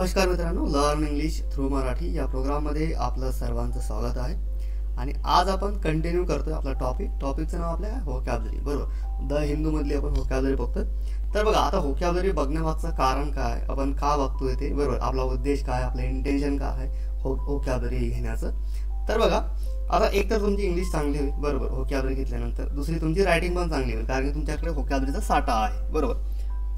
नमस्कार मित्रांनो, learn English through Marathi या प्रोग्राममध्ये आपलं सर्वांचं स्वागत आहे. आणि आज आपण कंटिन्यू करतोय आपला टॉपिकचं नाव आपलं व्होकॅब्युलरी. बरोबर, द हिंदूमधली आपण व्होकॅब्युलरी बघतोय. तर बघा, आता व्होकॅब्युलरी बघण्यामागचं कारण काय, आपण का बघतोय ते, बरोबर, आपला उद्देश काय, आपलं इंटेन्शन काय आहे व्होकॅब्युलरी घेण्याचं. तर बघा, आता एक तर तुमची इंग्लिश चांगली होईल, बरोबर, व्होकॅब्युलरी घेतल्यानंतर. दुसरी तुमची रायटिंग पण चांगली होईल, कारण की तुमच्याकडे व्होकॅब्युलरीचा साठा आहे, बरोबर.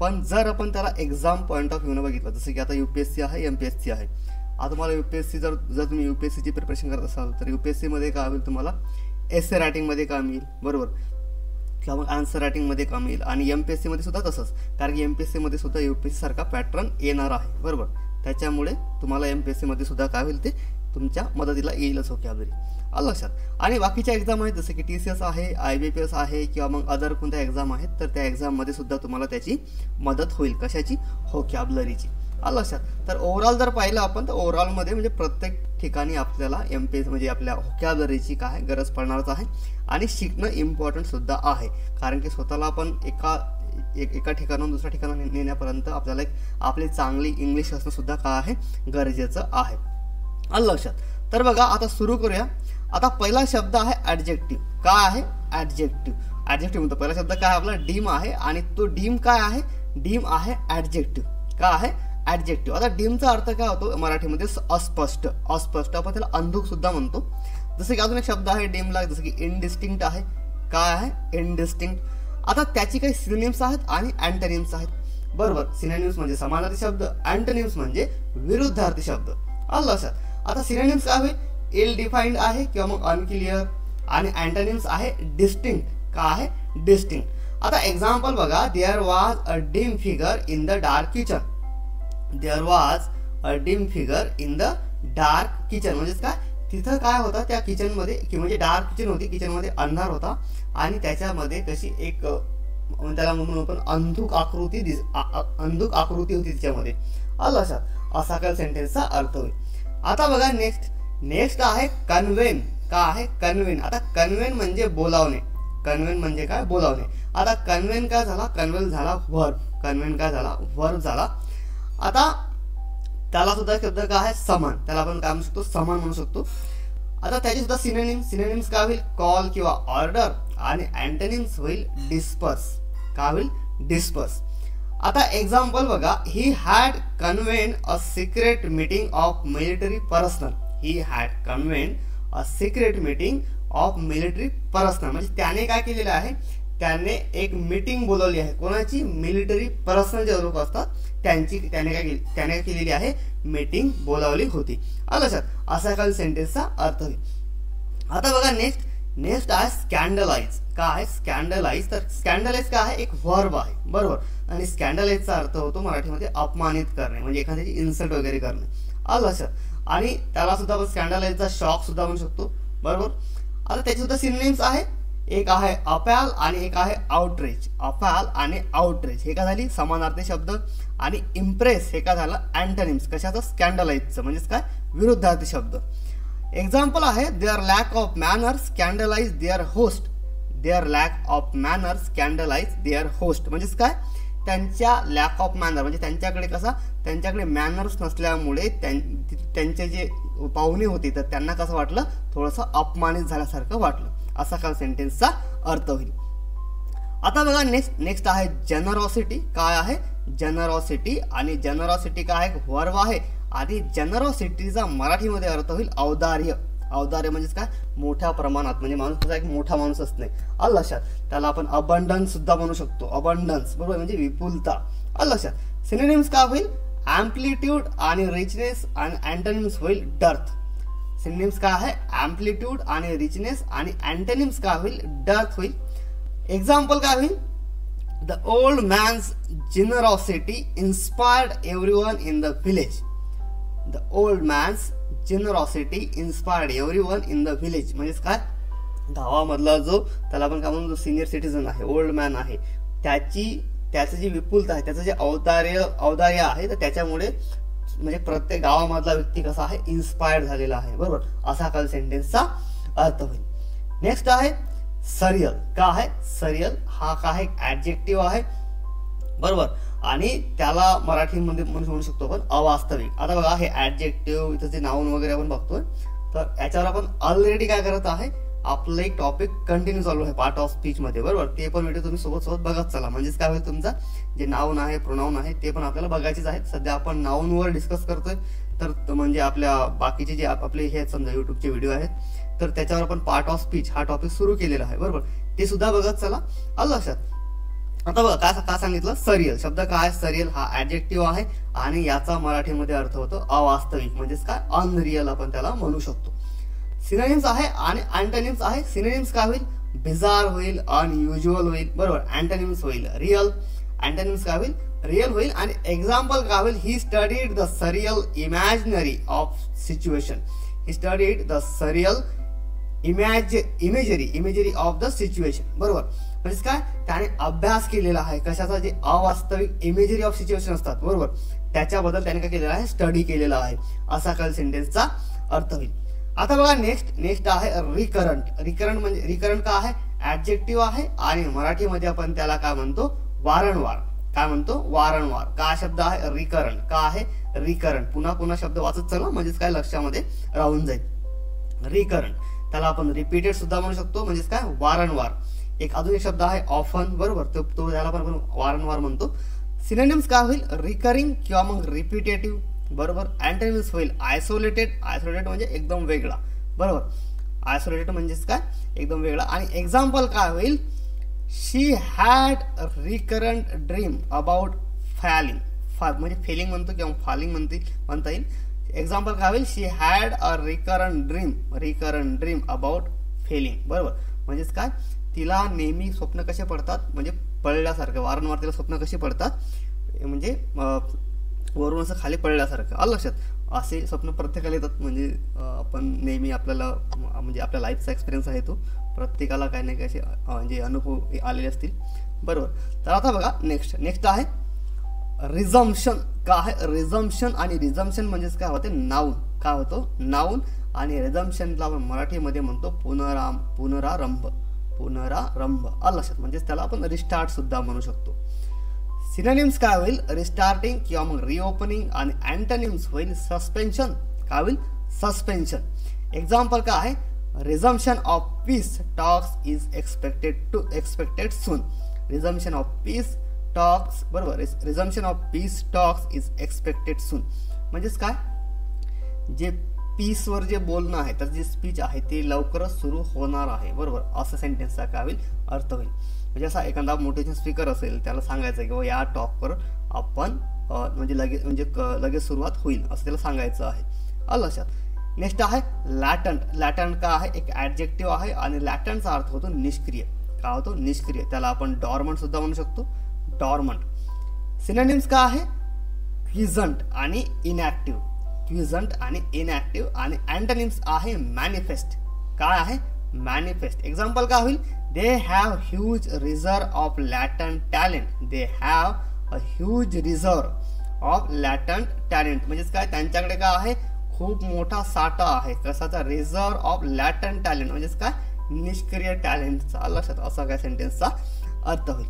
पण जर आपण त्याला एक्झाम पॉईंट ऑफ व्ह्यूनं बघितलं, जसं की आता UPSC आहे, MPSC आहे. आता तुम्हाला UPSC जर तुम्ही UPSCची प्रिपरेशन करत असाल तर UPSCमध्ये काय होईल, तुम्हाला एसे रायटिंगमध्ये काम येईल, बरोबर, किंवा मग आन्सर रायटिंगमध्ये काम येईल. आणि MPSCमध्ये सुद्धा तसंच, कारण की MPSCमध्ये सुद्धा UPSC सारखा पॅटर्न येणार आहे, बरोबर. त्याच्यामुळे तुम्हाला MPSCमध्ये सुद्धा काय होईल, ते तुमच्या मदतीला येईलच व्होकॅब्युलरी, आलं लक्षात. आणि बाकीच्या एक्झाम आहेत, जसं की TCS आहे, IBPS आहे, किंवा मग अदर कोणत्या एक्झाम आहेत, तर त्या एक्झाममध्ये सुद्धा तुम्हाला त्याची मदत होईल. कशाची? व्होकॅब्युलरीची, आलं लक्षात. तर ओव्हरऑल जर पाहिलं आपण, तर ओव्हरऑलमध्ये म्हणजे प्रत्येक ठिकाणी आपल्याला MPSC म्हणजे आपल्या व्होकॅब्युलरीची काय गरज पडणारच आहे. आणि शिकणं इम्पॉर्टंट सुद्धा आहे, कारण की स्वतःला आपण एका ठिकाणाहून दुसऱ्या ठिकाणी नेण्यापर्यंत आपल्याला आपली चांगली इंग्लिश असणं सुद्धा काय आहे, गरजेचं आहे, आलं लक्षात. तर बघा, आता सुरू करूया. आता पहिला शब्द आहे ॲडजेक्टिव्ह. काय आहे? ॲडजेक्टिव्ह म्हणतो. पहिला शब्द काय आपला डीम आहे, आणि तो डीम काय आहे? डीम आहे ॲडजेक्टिव्ह. काय आहे? ॲडजेक्टिव्ह. आता डीमचा अर्थ काय होतो मराठीमध्ये? अस्पष्ट. आपण त्याला अंधुक सुद्धा म्हणतो. जसं की अजून एक शब्द आहे डीमला, जसं की इनडिस्टिंक्ट आहे. काय आहे? इनडिस्टिंक्ट. आता त्याची काही सिनोनिम्स आहेत आणि अँटोनिम्स आहेत, बरोबर. सिनोनिम्स म्हणजे समानार्थी शब्द, अँटोनिम्स म्हणजे विरुद्धार्थी शब्द, आलं लक्षात. आता सिनोनिम्स काय होईल? इल डिफाईन्ड आहे किंवा मग अनक्लिअर. आणि अँटोनिम्स आहे डिस्टिंक्ट. काय आहे? डिस्टिंक्ट. आता एक्झाम्पल बघा, there was a dim figure in the dark kitchen. There was a dim figure in the dark kitchen म्हणजेच काय, तिथं काय होतं त्या किचनमध्ये, की म्हणजे डार्क किचन होती, किचनमध्ये अंधार होता, आणि त्याच्यामध्ये कशी एक त्याला म्हणून आपण अंधुक आकृती होती तिच्यामध्ये, आलं लक्षात. असा काय सेंटेन्सचा अर्थ होईल. आता बघा, नेक्स्ट आहे कन्व्हेन. काय आहे? कन्व्हेन. आता कन्व्हेन म्हणजे बोलावणे. कन्व्हेन म्हणजे काय? बोलावणे. आता कन्व्हेन काय झाला? कन्व्हेन झाला व्हर्ब. कन्व्हेन काय झाला? व्हर्ब झाला. आता त्याला सुद्धा शब्द काय आहे? समान. त्याला आपण काय म्हणू शकतो? समान म्हणू शकतो. आता त्याची सुद्धा सिनोनिम्स काय होईल? कॉल किंवा ऑर्डर. आणि अँटोनिम्स होईल डिस्पर्स. काय होईल? डिस्पर्स. आता एक्झाम्पल बघा, he had convened a secret meeting of military personnel. He had convened a secret meeting of military personnel म्हणजे त्याने काय केलेलं आहे? त्याने एक मीटिंग बोलवली आहे. कोणाची? मिलिटरी पर्सनल जे लोक असतात त्याने काय केलेली आहे? मीटिंग बोलावली होती, आलं लक्षात. असा काही सेंटेन्सचा अर्थ होईल. आता बघा, नेक्स्ट आहे स्कॅन्डलाइज. काय आहे? स्कॅन्डलाइज. तर स्कॅन्डलाइज काय आहे? एक व्हर्ब आहे, बरोबर. आणि स्कॅन्डलाइजचा अर्थ होतो मराठीमध्ये अपमानित करणे, म्हणजे एखाद्याची इन्सल्ट वगैरे करणे, आलं लक्षात. आणि त्याला सुद्धा आपण स्कॅन्डलाइजचा शॉक सुद्धा म्हणू शकतो, बरोबर. आता त्याची सुद्धा सिनोनिम्स आहे. एक आहे अपॅल आणि एक आहे आउटरेज. अपॅल आणि आउटरेज हे काय झाली? समानार्थी शब्द. आणि इम्प्रेस हे काय झालं? अँटोनिम्स. कशाचं? स्कॅन्डलाइजचं म्हणजेच काय? विरुद्धार्थी शब्द. एक्झाम्पल आहे, their lack of manners scandalise their host. Their lack of manners scandalise their host म्हणजेच काय? त्यांच्या लॅक ऑफ मॅनर म्हणजे त्यांच्याकडे मॅनर्स नसल्यामुळे त्यांचे जे पाहुणे होते तर त्यांना कसं वाटलं? थोडंसं अपमानित झाल्यासारखं वाटलं. असा काय सेंटेन्सचा अर्थ होईल. आता बघा, नेक्स्ट आहे जनरॉसिटी. काय आहे? जनरॉसिटी. आणि जनरॉसिटी काय आहे? व्हर्ब आहे. आणि जनरॉसिटीचा मराठीमध्ये अर्थ होईल औदार्य. औदार्य म्हणजेच काय? मोठ्या प्रमाणात, म्हणजे माणूस कसा एक मोठा माणूस असणे, आलं लक्षात. त्याला आपण अबंडन्स सुद्धा म्हणू शकतो. अबंडन्स, बरोबर, म्हणजे विपुलता, आलं लक्षात. सिनोनिम्स काय होईल? ॲम्प्लिट्यूड आणि रिचनेस. आणि अँटोनिम्स होईल डर्थ. सिनोनिम्स काय आहे? ॲम्प्लिट्यूड आणि रिचनेस. आणि अँटोनिम्स काय होईल? डर्थ होईल. एक्झाम्पल काय होईल? The old man's generosity inspired everyone in the village. The old man's generosity inspired everyone in the village म्हणजेच काय? गावामधला जो त्याला आपण काय म्हणतो, जो सिनियर सिटीजन आहे, ओल्ड मॅन आहे, त्याचं जी विपुलता आहे, त्याचं जे औदार्य आहे, तर त्याच्यामुळे म्हणजे प्रत्येक गावामधला व्यक्ती कसा आहे? इन्स्पायर्ड झालेला आहे, बरोबर. असा काल सेंटेन्सचा अर्थ होईल. नेक्स्ट आहे सरियल. का आहे? सरियल हा काय? ॲडजेक्टिव्ह आहे, बरोबर. आणि त्याला मराठीमध्ये म्हणू शकतो आपण अवास्तविक. आता बघा हे ऍडजेक्टिव्ह इथं जे नाऊन वगैरे आपण बघतोय, तर याच्यावर आपण ऑलरेडी काय करत आहे, आपलं एक टॉपिक कंटिन्यू चालू आहे पार्ट ऑफ स्पीच मध्ये, बरोबर. ते पण व्हिडिओ तुम्ही सोबत सोबत बघत चला, म्हणजेच काय होईल, तुमचा जे नाऊन आहे प्रोनाऊन आहे ते पण आपल्याला बघायचेच आहेत. सध्या आपण नाऊनवर डिस्कस करतोय, तर म्हणजे आपल्या बाकीचे जे आपले हे समजा युट्यूबचे व्हिडिओ आहेत, तर त्याच्यावर आपण पार्ट ऑफ स्पीच हा टॉपिक सुरू केलेला आहे, बरोबर. ते सुद्धा बघत चला, आलं लक्षात. आता बघा काय सांगितलं, सरियल शब्द काय, सरियल हा ऍडजेक्टिव्ह आहे आणि याचा मराठीमध्ये अर्थ होतो अवास्तविक, म्हणजेच काय अनरियल आपण त्याला म्हणू शकतो. सिनोनिम्स आहे आणि अँटोनिम्स आहे. सिनोनिम्स काय होईल, बिजार होईल, अनयुज्युअल होईल, बरोबर. अँटोनिम्स होईल रियल, अँटोनिम्स काय होईल, रियल होईल. आणि एक्झाम्पल काय होईल, he studied the surreal imaginary of situation. He studied the surreal imagery of the situation, बरोबर. म्हणजे काय, त्याने अभ्यास केलेला आहे कशाचा, जे अवास्तविक इमेजरी ऑफ सिच्युएशन असतात, बरोबर, त्याच्याबद्दल त्याने काय केलेला आहे, स्टडी केलेला आहे, असा काही सेंटेन्सचा अर्थ होईल. आता बघा नेक्स्ट आहे रिकरंट. रिकरंट काय आहे, ऍडजेक्टिव्ह आहे आणि मराठीमध्ये आपण त्याला काय म्हणतो, वारंवार. काय म्हणतो, वारंवार. का शब्द आहे रिकरंट, का आहे रिकरंट. पुन्हा शब्द वाचत चला, म्हणजेच काय लक्षामध्ये राहून जाईल. रिकरंट त्याला आपण रिपीटेड सुद्धा म्हणू शकतो, म्हणजेच काय वारंवार. एक अजून एक शब्द आहे ऑफन, बरोबर, तो त्याला पण आपण वारंवार म्हणतो. सिनोनिम्स काय होईल, रिकरिंग किंवा मग रिपिटेटिव्ह, बरोबर. अँटोनिम्स होईल आयसोलेटेड म्हणजे एकदम वेगळा, बरोबर. आयसोलेटेड म्हणजेच काय एकदम वेगळा. आणि एक्झाम्पल काय होईल, she had recurrent dream about फॅलिंग. म्हणजे फेलिंग म्हणतो किंवा फॉलिंग म्हणता येईल. एक्झाम्पल काय होईल, she had a recurrent dream about falling, बरोबर. म्हणजेच काय, तिला नेहमी स्वप्न कसे पडतात, म्हणजे पडल्यासारखं, वारंवार तिला स्वप्न कशी पडतात, म्हणजे वरून असं खाली पडल्यासारखं, आलं लक्षात. असे स्वप्न प्रत्येकाला येतात, म्हणजे आपण नेहमी आपल्याला म्हणजे आपल्या लाईफचा एक्सपिरियन्स आहे तो, प्रत्येकाला काही ना काही असे म्हणजे अनुभव आलेले असतील, बरोबर. तर आता बघा नेक्स्ट आहे रिझम्पशन. का आहे रिझम्पशन, आणि रिझम्पशन म्हणजेच काय होते, नाऊन. काय होतो, नाऊन. आणि रिझम्पशनला आपण मराठीमध्ये म्हणतो पुनरारंभ, आलं लक्षात. म्हणजेच त्याला आपण रिस्टार्ट सुद्धा म्हणू शकतो. सिनोनिम्स काय होईल, रिस्टार्टिंग किंवा मग रिओपनिंग. आणि अँटोनिम्स होईल सस्पेन्शन. काय होईल, सस्पेन्शन. एक्झाम्पल काय आहे, resumption of peace talks is expected soon. Resumption of peace talks, बरोबर. Resumption of peace talks is expected soon. म्हणजेच काय, जे पीसवर जे बोलणं आहे, तर जे स्पीच आहे ते लवकरच सुरू होणार आहे, बरोबर. असं सेंटेन्सचा काय होईल, अर्थ होईल. म्हणजे असा एखादा मोटिवेशन स्पीकर असेल, त्याला सांगायचं की या टॉकवर आपण म्हणजे लगेच सुरुवात होईल, असं त्याला सांगायचं आहे, आलं लक्षात. नेक्स्ट आहे लॅटंट. लॅटंट का आहे, एक ऍडजेक्टिव्ह आहे आणि लॅटंटचा अर्थ होतो निष्क्रिय. काय होतो, निष्क्रिय. त्याला आपण डॉर्मंट सुद्धा म्हणू शकतो, डॉर्मंट. सिनोनिम्स का आहे, क्विझंट आणि इनॅक्टिव्ह. आणि अँटोनिम्स आहे मॅनिफेस्ट. काय आहे, मॅनिफेस्ट. एक्झाम्पल काय होईल, they have huge reserve of latent talent. म्हणजेच काय, त्यांच्याकडे काय आहे, खूप मोठा साठा आहे, कशाचा, रिझर्व ऑफ लॅटंट टॅलेंट. म्हणजेच काय, निष्क्रिय टॅलेंटचा, लक्षात. असा काय सेंटेन्सचा अर्थ होईल.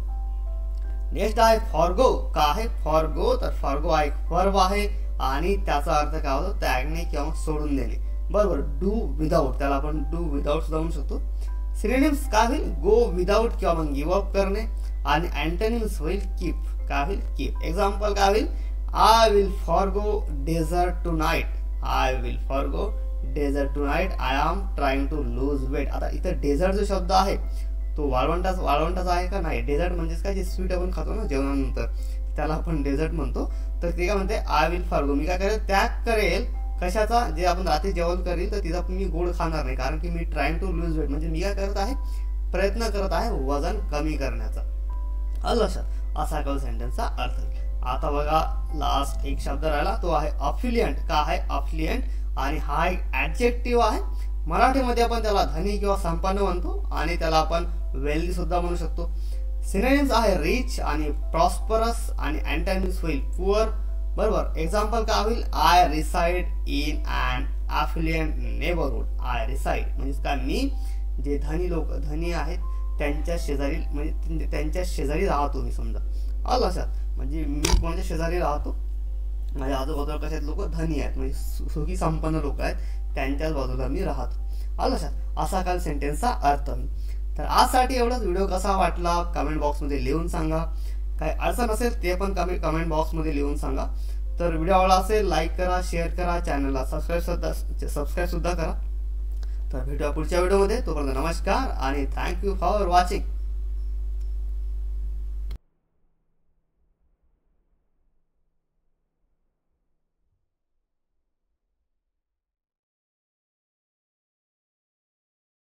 नेक्स्ट आहे फॉरगो. का आहे फॉरगो, तर फॉरगो हा एक वर्ब आहे आणि त्याचा अर्थ काय होतो, त्यागणे किंवा सोडून देणे, बरोबर. डू विदाऊट, त्याला आपण डू विदाऊट सुद्धा म्हणू शकतो. सिनोनिम्स काय होईल, गो विदाऊट किंवा मग गिव्ह अप करणे. आणि अँटोनिम्स होईल कीप. काय होईल, कीप. एक्झाम्पल काय होईल, I will forgo dessert tonight. I am trying to lose weight. आता इथं डेझर्ट जो शब्द आहे तो वाळवंटाचा आहे का, नाही. डेझर्ट म्हणजेच काय, जे स्वीट आपण खातो ना जेवणानंतर, त्याला आपण डेझर्ट म्हणतो. तर ते काय म्हणते, आय विल फॉरगो, मी काय करेल, त्याग करेल कशाचा, जे आपण रात्री जेवण करेल तर तिचा मी गोड खाणार नाही, कारण की मी ट्राईंग टू लूज वेट, म्हणजे मी काय करत आहे, प्रयत्न करत आहे वजन कमी करण्याचा, आलं लक्षात. असा काही सेंटेन्सचा अर्थ होईल. आता बघा लास्ट एक शब्द राहिला, तो आहे अफिलियंट. का आहे अफिलियंट, आणि हा एक ऍडजेक्टिव्ह आहे. मराठीमध्ये आपण त्याला धनी किंवा संपन्न म्हणतो आणि त्याला आपण वेल्दी सुद्धा म्हणू शकतो. सिनोनिम्स आहे रिच आणि प्रॉस्परस. आणि अँटोनिम्स होईल पुअर, बरोबर. एक्झाम्पल काय होईल, I reside in an affluent neighbourhood. I reside म्हणजे काय, मी जे धनी आहेत त्यांच्या शेजारी, म्हणजे त्यांच्या शेजारी राहतो मी, समजा, आलं लक्षात. म्हणजे मी कोणाच्या शेजारी राहतो, माझ्या आजूबाजूला कसे आहेत लोक, धनी आहेत म्हणजे सुखी संपन्न लोक आहेत, त्यांच्याच बाजूला मी राहतो. आलं लक्षात. असा काल सेंटेन्सचा अर्थ. तर आजसाठी एवढंच. व्हिडिओ कसा वाटला कमेंट बॉक्समध्ये लिहून सांगा. काय अडचण असेल ते पण कमेंट बॉक्समध्ये लिहून सांगा. तर व्हिडिओ आवडला असेल लाईक करा, शेअर करा, चॅनलला सबस्क्राईब सुद्धा करा. तर भेटूया पुढच्या व्हिडिओमध्ये. तोपर्यंत नमस्कार आणि थँक्यू फॉर वॉचिंग.